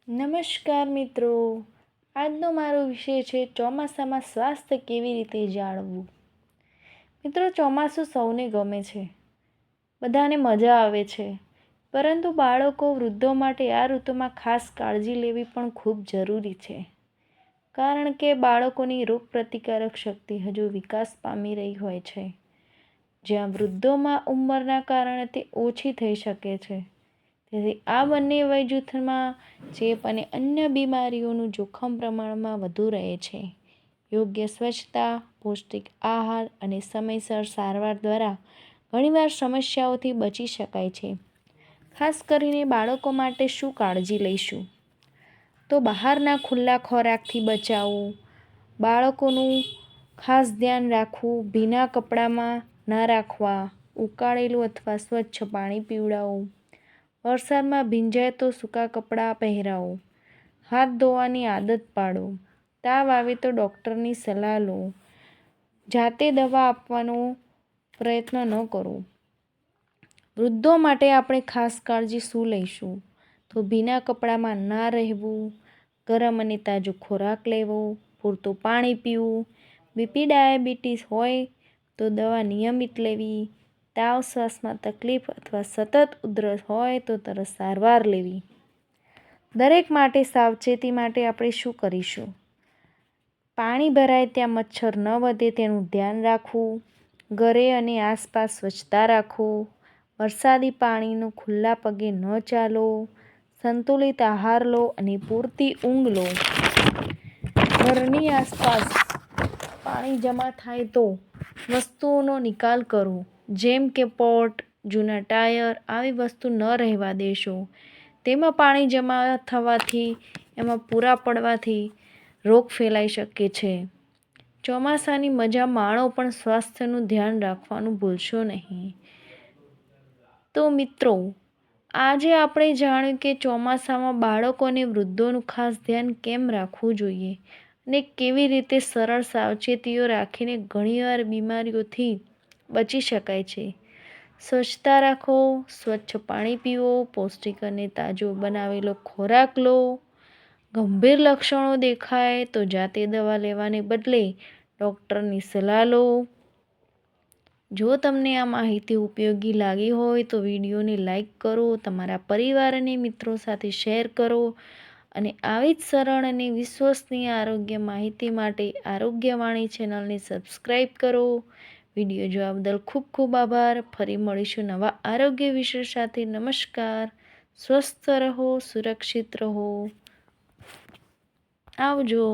નમસ્કાર મિત્રો, આજનો મારો વિષય છે ચોમાસામાં સ્વાસ્થ્ય કેવી રીતે જાળવવું. મિત્રો, ચોમાસું સૌને ગમે છે, બધાને મજા આવે છે, પરંતુ બાળકો વૃદ્ધો માટે આ ઋતુમાં ખાસ કાળજી લેવી પણ ખૂબ જરૂરી છે. કારણ કે બાળકોની રોગપ્રતિકારક શક્તિ હજુ વિકાસ પામી રહી હોય છે, જ્યાં વૃદ્ધોમાં ઉંમરના કારણે તે ઓછી થઈ શકે છે. તેથી આ બંને વય જૂથમાં ચેપ અને અન્ય બીમારીઓનું જોખમ પ્રમાણમાં વધુ રહે છે. યોગ્ય સ્વચ્છતા, પૌષ્ટિક આહાર અને સમયસર સારવાર દ્વારા ઘણીવાર સમસ્યાઓથી બચી શકાય છે. ખાસ કરીને બાળકો માટે શું કાળજી લઈશું? તો બહારના ખુલ્લા ખોરાકથી બચાવવું, બાળકોનું ખાસ ધ્યાન રાખવું, ભીના કપડામાં ન રાખવા, ઉકાળેલું અથવા સ્વચ્છ પાણી પીવડાવવું, વરસાદમાં ભીંજાય તો સૂકા કપડાં પહેરાવો, હાથ ધોવાની આદત પાડો, તાવ આવે તો ડૉક્ટરની સલાહ લો, જાતે દવા આપવાનો પ્રયત્ન ન કરો. વૃદ્ધો માટે આપણે ખાસ કાળજી શું લઈશું? તો ભીના કપડામાં ના રહેવું, ગરમ અને તાજો ખોરાક લેવો, પૂરતું પાણી પીવું, બીપી ડાયાબિટીસ હોય તો દવા નિયમિત લેવી, તાવ શ્વાસમાં તકલીફ અથવા સતત ઉધરસ હોય તો તરત સારવાર લેવી. દરેક માટે સાવચેતી માટે આપણે શું કરીશું? પાણી ભરાય ત્યાં મચ્છર ન વધે તેનું ધ્યાન રાખવું, ઘરે અને આસપાસ સ્વચ્છતા રાખો, વરસાદી પાણીનું ખુલ્લા પગે ન ચાલો, સંતુલિત આહાર લો અને પૂરતી ઊંઘ લો. ઘરની આસપાસ પાણી જમા થાય તો વસ્તુઓનો નિકાલ કરો, જેમ કે પોટ, જૂના ટાયર આવી વસ્તુ ન રહેવા દેશો. તેમાં પાણી જમા થવાથી, એમાં પૂરા પડવાથી રોગ ફેલાઈ શકે છે. ચોમાસાની મજા માણો પણ સ્વાસ્થ્યનું ધ્યાન રાખવાનું ભૂલશો નહીં. તો મિત્રો, આજે આપણે જાણ્યું કે ચોમાસામાં બાળકો અને વૃદ્ધોનું ખાસ ધ્યાન કેમ રાખવું જોઈએ અને કેવી રીતે સરળ સાવચેતીઓ રાખીને ઘણીવાર બીમારીઓથી બચી શકાય છે. સ્વચ્છતા રાખો, સ્વચ્છ પાણી પીવો, પૌષ્ટિક અને તાજો બનાવેલો ખોરાક લો. ગંભીર લક્ષણો દેખાય તો જાતે દવા લેવાને બદલે ડૉક્ટરની સલાહ લો. જો તમને આ માહિતી ઉપયોગી લાગી હોય તો વિડીયોને લાઈક કરો, તમારા પરિવાર અને મિત્રો સાથે શેર કરો અને આવી જ સરળ અને વિશ્વસનીય આરોગ્ય માહિતી માટે આરોગ્યવાણી ચેનલને સબસ્ક્રાઈબ કરો. વિડીયો જોવા બદલ ખૂબ ખૂબ આભાર. ફરી મળીશું નવા આરોગ્ય વિષય સાથે. નમસ્કાર. સ્વસ્થ રહો, સુરક્ષિત રહો. આવજો.